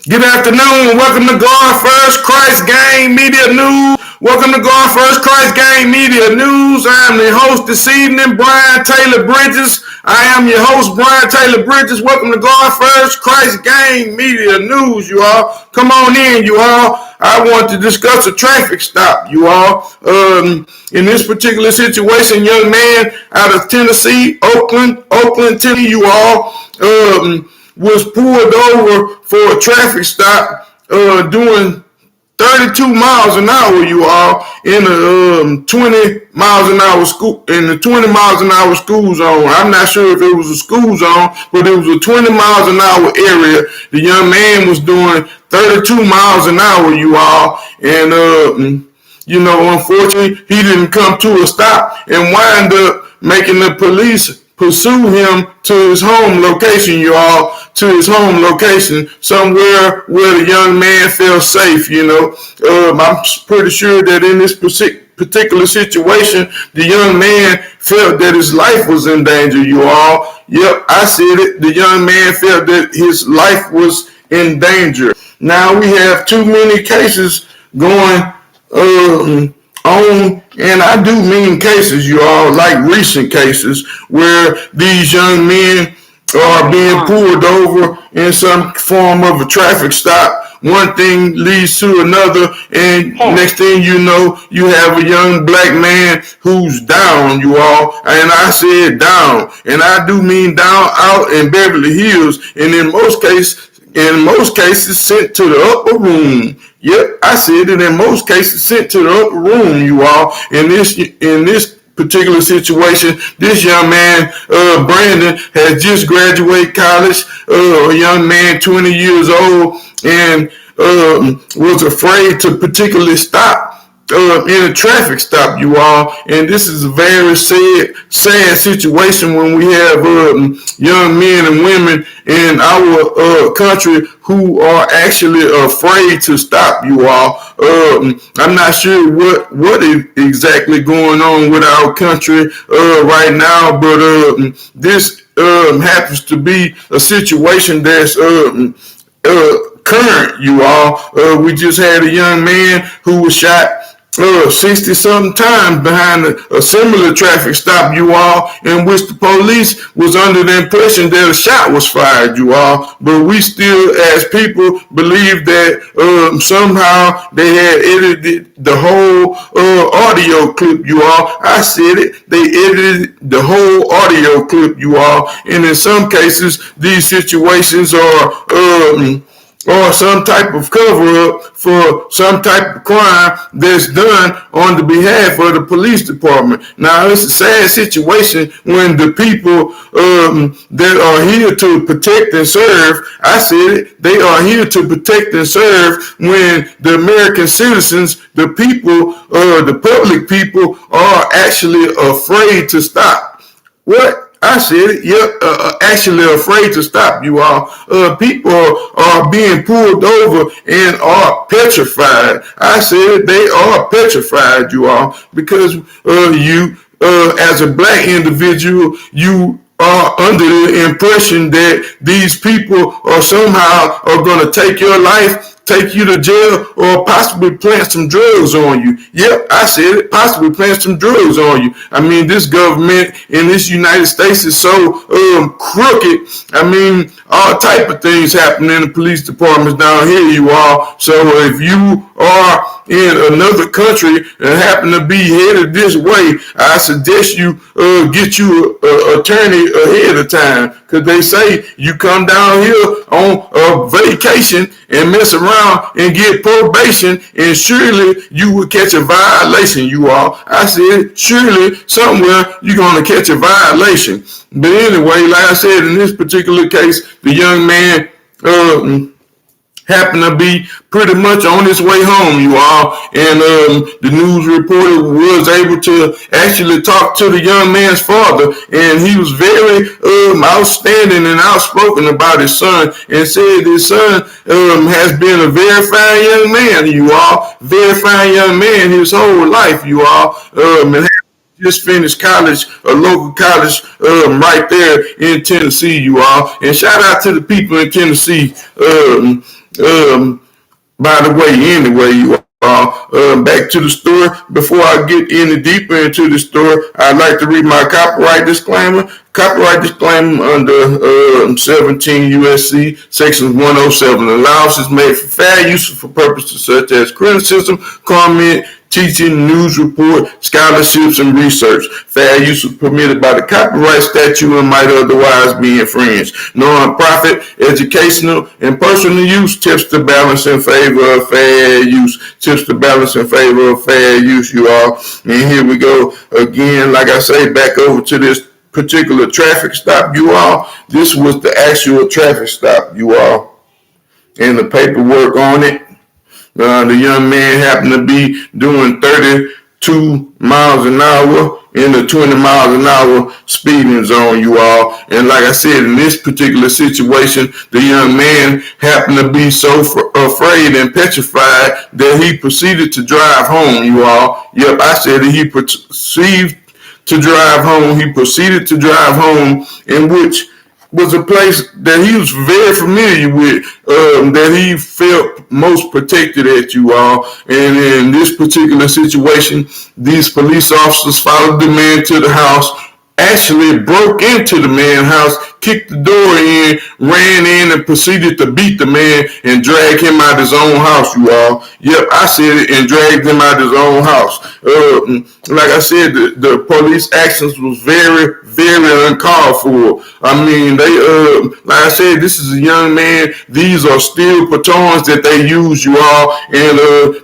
Good afternoon. Welcome to God First Christ Gang Media News. Welcome to God First Christ Gang Media News. I am the host this evening, Brian Taylor Bridges. I am your host, Brian Taylor Bridges. Welcome to God First Christ Gang Media News, you all. Come on in, you all. I want to discuss a traffic stop, you all. In this particular situation, young man out of Tennessee, Oakland, Tennessee, you all, was pulled over for a traffic stop doing 32 miles an hour, you all, in a 20 miles an hour school zone. I'm not sure if it was a school zone, but it was a 20 miles an hour area. The young man was doing 32 miles an hour, you all, and unfortunately, he didn't come to a stop and wind up making the police pursue him to his home location, somewhere where the young man felt safe, I'm pretty sure that in this particular situation, the young man felt that his life was in danger, you all. Yep, I said it. The young man felt that his life was in danger. Now we have too many cases going on, and I do mean cases, you all, like recent cases where these young men are being pulled over in some form of a traffic stop. One thing leads to another, and next thing you know, you have a young black man who's down, you all, and I said down, and I do mean down out in Beverly Hills, and in most cases sent to the upper room. Yep, I said it. In most cases, sent to the upper room, you all. In this particular situation, this young man, Brandon, has just graduated college. A young man, 20 years old, and was afraid to particularly stop in a traffic stop, you all. And this is a very sad situation when we have young men and women in our country who are actually afraid to stop, you all. I'm not sure what is exactly going on with our country right now, but this happens to be a situation that's current, you all. We just had a young man who was shot 60-something times behind a similar traffic stop, you all, in which the police was under the impression that a shot was fired, you all. But we still, as people, believe that somehow they had edited the whole audio clip, you all. I said it. They edited the whole audio clip, you all. And in some cases, these situations are or some type of cover-up for some type of crime that's done on the behalf of the police department. Now, it's a sad situation when the people that are here to protect and serve, I said it, they are here to protect and serve when the American citizens, the people, the public people, are actually afraid to stop. What? I said it. Yep, actually afraid to stop, you all. People are being pulled over and are petrified. I said they are petrified, you all, because you, as a black individual, you are under the impression that these people are somehow going to take your life, take you to jail, or possibly plant some drugs on you. Yep, I said it, possibly plant some drugs on you. I mean, this government in this United States is so crooked. I mean, all type of things happen in the police departments down here, you all. So if you are in another country and happen to be headed this way, I suggest you get you an attorney ahead of time, because they say you come down here on a vacation and mess around and get probation, and surely you will catch a violation, you all. I said, surely somewhere you're going to catch a violation. But anyway, like I said, in this particular case, the young man happened to be pretty much on his way home, you all, and the news reporter was able to actually talk to the young man's father, and he was very outstanding and outspoken about his son, and said his son has been a very fine young man, you all, very fine young man his whole life, you all, and just finished college, a local college right there in Tennessee, you all. And shout out to the people in Tennessee. By the way, anyway, you all, back to the story. Before I get any deeper into the story, I'd like to read my copyright disclaimer. Copyright disclaimer under 17 USC Section 107. Allowances made for fair use for purposes such as criticism, comment, teaching, news report, scholarships, and research. Fair use is permitted by the copyright statute and might otherwise be infringed. Non-profit, educational, and personal use tips to balance in favor of fair use. Tips to balance in favor of fair use, you all. And here we go again, like I say, back over to this particular traffic stop, you all. This was the actual traffic stop, you all. And the paperwork on it. The young man happened to be doing 32 miles an hour in the 20 miles an hour speeding zone, you all. And like I said, in this particular situation, the young man happened to be so afraid and petrified that he proceeded to drive home, you all. Yep, I said that he proceeded to drive home. He proceeded to drive home, in which was a place that he was very familiar with, that he felt most protected at, you all. And in this particular situation, these police officers followed the man to the house, actually broke into the man's house, kicked the door in, ran in, and proceeded to beat the man and drag him out of his own house, you all. Yep, I said it, and dragged him out of his own house. Like I said, the police actions was very, very uncalled for. I mean, they, like I said, this is a young man. These are steel batons that they use, you all, and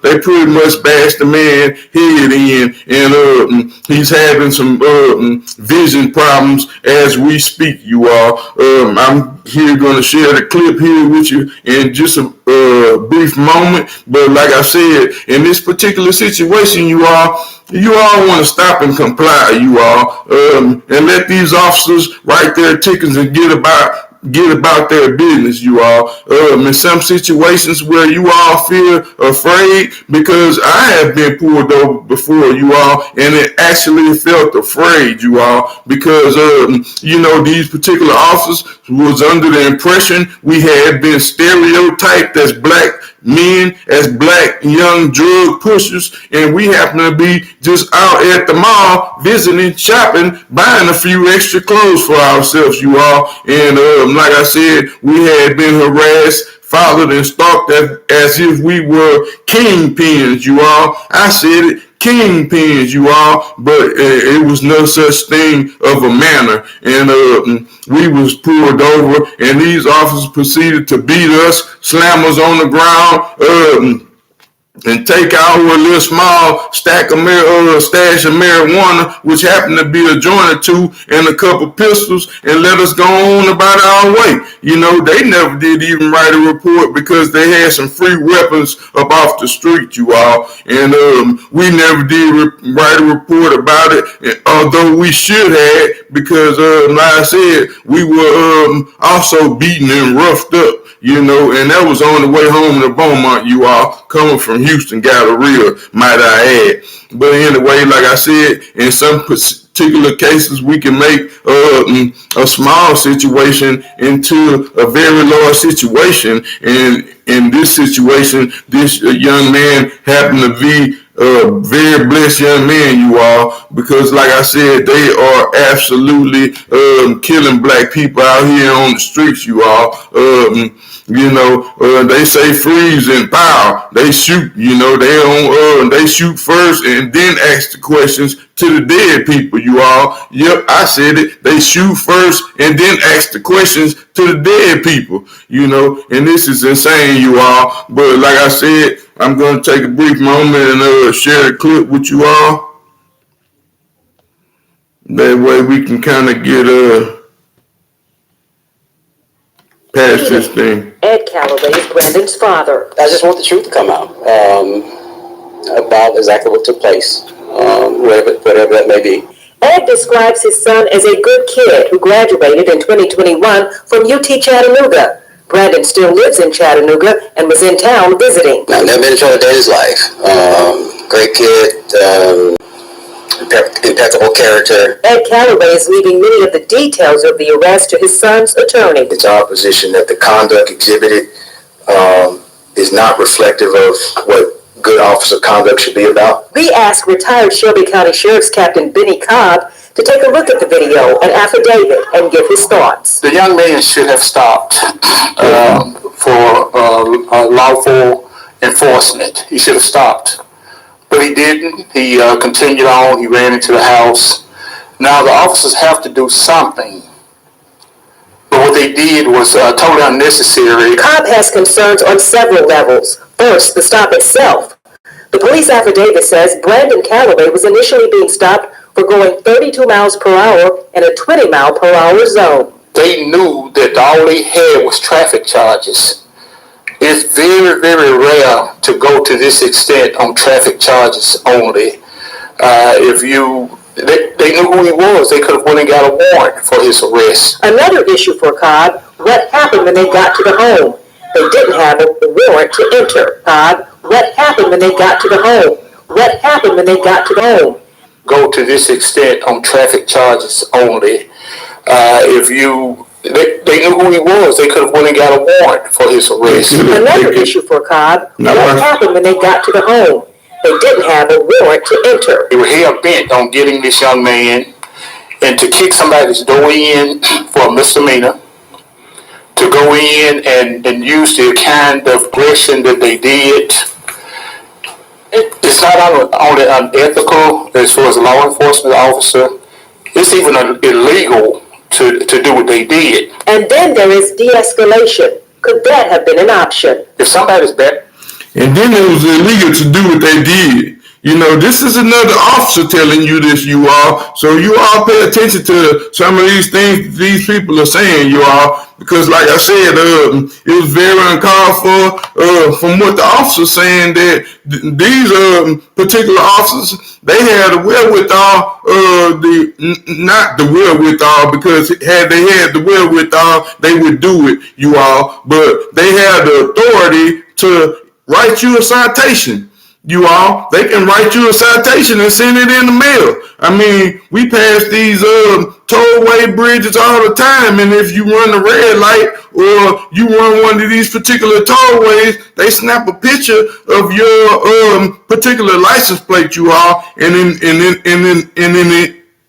they pretty much bashed the man head in, and he's having some vision problems as we speak, you all. I'm here going to share the clip here with you in just a brief moment, but like I said, in this particular situation, you all want to stop and comply, you all, and let these officers write their tickets and get about their business, you all. In some situations where you all feel afraid, because I have been pulled over before, you all, and it actually felt afraid, you all, because these particular officers was under the impression we had been stereotyped as black men, as black young drug pushers, and we happen to be just out at the mall visiting, shopping, buying a few extra clothes for ourselves, you all. And like I said, we had been harassed, followed, and stalked as if we were kingpins, you all. I said it, kingpins, you all, but it was no such thing of a manner. And we was pulled over, and these officers proceeded to beat us, slam us on the ground, and take our little small stash of marijuana, which happened to be a joint or two and a couple pistols, and let us go on about our way. You know, they never did even write a report because they had some free weapons up off the street, you all. And we never did write a report about it, although we should have, because like I said, we were also beaten and roughed up. You know, and that was on the way home to Beaumont, you all, coming from Houston, Galleria, might I add. But anyway, like I said, in some particular cases, we can make a small situation into a very large situation. And in this situation, this young man happened to be a very blessed young man, you all, because like I said, they are absolutely killing black people out here on the streets, you all. They say freeze and pow. They shoot, they shoot first and then ask the questions to the dead people, you all. Yep, I said it. They shoot first and then ask the questions to the dead people, and this is insane, you all. But like I said, I'm going to take a brief moment and share a clip with you all. That way we can kind of get past this thing. Ed Calloway is Brandon's father. I just want the truth to come out about exactly what took place, whatever that may be. Ed describes his son as a good kid who graduated in 2021 from UT Chattanooga. Brandon still lives in Chattanooga and was in town visiting. I've never been in trouble a day in his life. Great kid, impeccable character. Ed Calloway is leaving many of the details of the arrest to his son's attorney. It's our position that the conduct exhibited is not reflective of what good officer conduct should be about. We asked retired Shelby County Sheriff's Captain Benny Cobb to take a look at the video and affidavit and give his thoughts. The young man should have stopped for lawful enforcement. He should have stopped, but he didn't. He continued on. He ran into the house. Now the officers have to do something, but what they did was totally unnecessary. Cobb has concerns on several levels. First, the stop itself. The police affidavit says Brandon Calloway was initially being stopped for going 32 miles per hour in a 20 mile per hour zone. They knew that all they had was traffic charges. It's very, very rare to go to this extent on traffic charges only. They knew who he was. They could have went and got a warrant for his arrest. Another issue for Cobb, what happened when they got to the home? They didn't have a warrant to enter. Cobb, what happened when they got to the home? What happened when they got to the home? Go to this extent on traffic charges only. They knew who he was. They could have went and got a warrant for his arrest. Another issue for Cobb, what happened when they got to the home? They didn't have a warrant to enter. They were hell bent on getting this young man and to kick somebody's door in for a misdemeanor, to go in and use the kind of aggression that they did. It's not only unethical as far as a law enforcement officer, it's even illegal to do what they did. And then there is de-escalation. Could that have been an option? If somebody's bad, And then it was illegal to do what they did. You know, this is another officer telling you this, you all. So you all pay attention to some of these things these people are saying, you all. Because like I said, it was very uncalled for from what the officer's saying that these particular officers, they had the wherewithal, not the wherewithal, because had they had the wherewithal, they would do it, you all. But they had the authority to write you a citation. You all, they can write you a citation and send it in the mail. I mean, we pass these tollway bridges all the time, and if you run the red light or you run one of these particular tollways, they snap a picture of your particular license plate, you all, and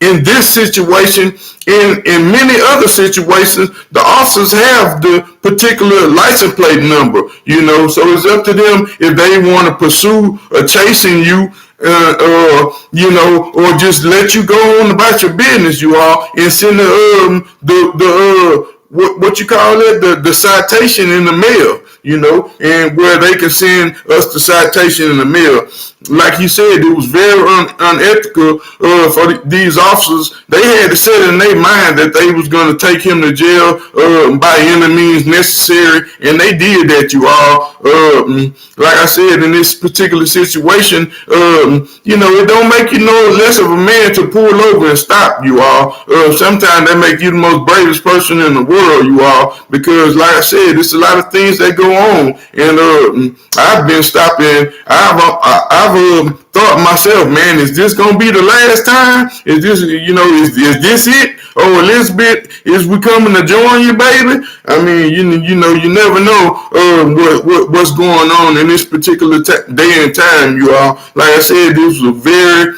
in this situation, in many other situations, the officers have the particular license plate number, you know, so it's up to them if they want to pursue chasing you, you know, or just let you go on about your business, you all, and send what you call it, the citation in the mail, you know, and where they can send us the citation in the mail. Like you said, it was very unethical for these officers. They had to set in their mind that they was going to take him to jail by any means necessary, and they did that, you all. Like I said, in this particular situation, you know, it don't make you no less of a man to pull over and stop, you all. Sometimes that make you the most bravest person in the world, you all, because like I said, there's a lot of things that go on, and I've been stopping. I've thought myself, man, is this gonna be the last time? Is this, you know, is this it? Oh, Elizabeth, is we coming to join you, baby? I mean, you know, you never know what's going on in this particular day and time, you all. Like I said, this was a very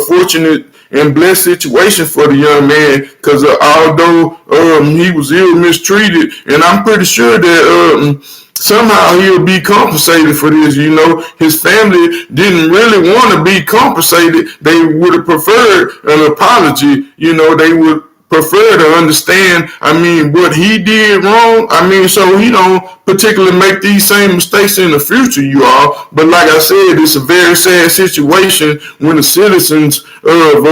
fortunate and blessed situation for the young man, because although he was ill mistreated, and I'm pretty sure that somehow he'll be compensated for this. You know, his family didn't really want to be compensated. They would have preferred an apology. You know, they would prefer to understand, I mean, what he did wrong. I mean, so he don't particularly make these same mistakes in the future, you all. But like I said, it's a very sad situation when the citizens of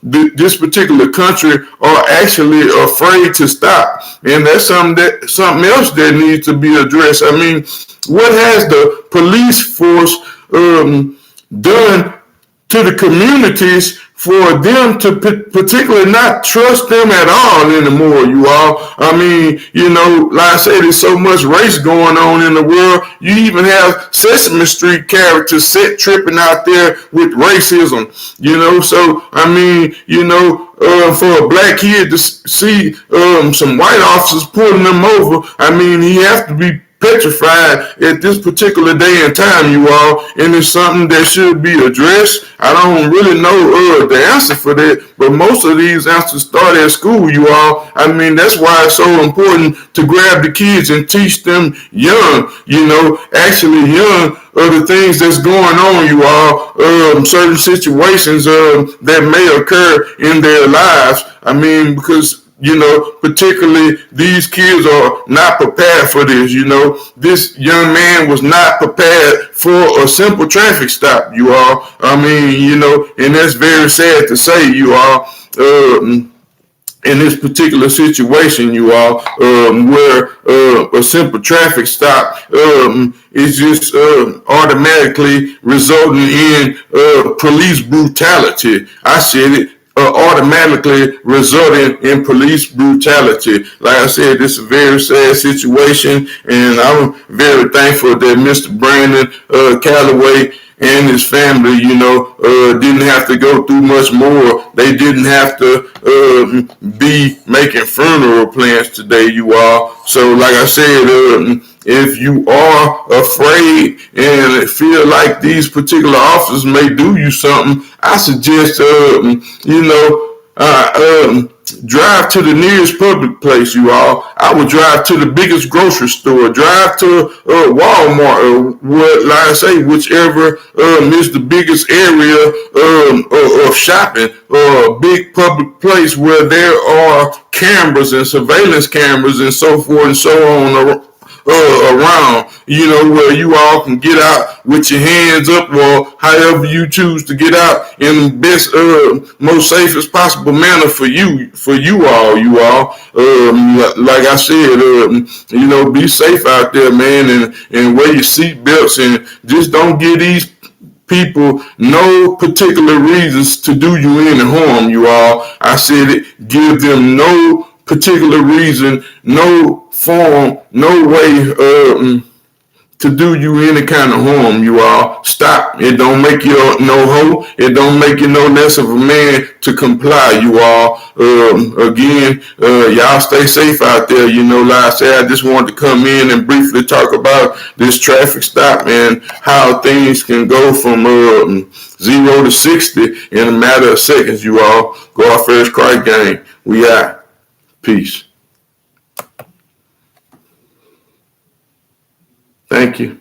this particular country are actually afraid to stop. And that's something else that needs to be addressed. I mean, what has the police force done to the communities for them to particularly not trust them at all anymore, you all? I mean, you know, like I said, there's so much race going on in the world. You even have Sesame Street characters set tripping out there with racism, you know? So, I mean, you know, for a black kid to see some white officers pulling them over, I mean, he has to be petrified at this particular day and time, you all, and it's something that should be addressed. I don't really know the answer for that, but most of these answers start at school, you all. I mean, that's why it's so important to grab the kids and teach them young, actually young, the things that's going on, you all, certain situations that may occur in their lives. I mean, because particularly these kids are not prepared for this. This young man was not prepared for a simple traffic stop, you all. I mean, and that's very sad to say, you all. In this particular situation, you all, where a simple traffic stop is just automatically resulting in police brutality. I said it. Automatically resulting in police brutality. Like I said, this is a very sad situation, and I'm very thankful that Mr. Brandon Calloway and his family, didn't have to go through much more. They didn't have to be making funeral plans today, you all. So, like I said, if you are afraid and feel like these particular officers may do you something, I suggest, drive to the nearest public place, you all. I would drive to the biggest grocery store, drive to Walmart, or like I say, whichever is the biggest area of shopping, or a big public place where there are cameras and surveillance cameras and so forth and so on around, where you all can get out with your hands up, or however you choose to get out in the best, most safest possible manner for you all. Like I said, be safe out there, man, and wear your seat belts, and just don't give these people no particular reasons to do you any harm, you all. I said it, give them no particular reason, no form, no way to do you any kind of harm, you all. Stop. It don't make you no hoe. It don't make you no less of a man to comply, you all. Again, y'all stay safe out there. Like I said, I just wanted to come in and briefly talk about this traffic stop and how things can go from 0 to 60 in a matter of seconds, you all. Go our first Christ gang. We out. Peace. Thank you.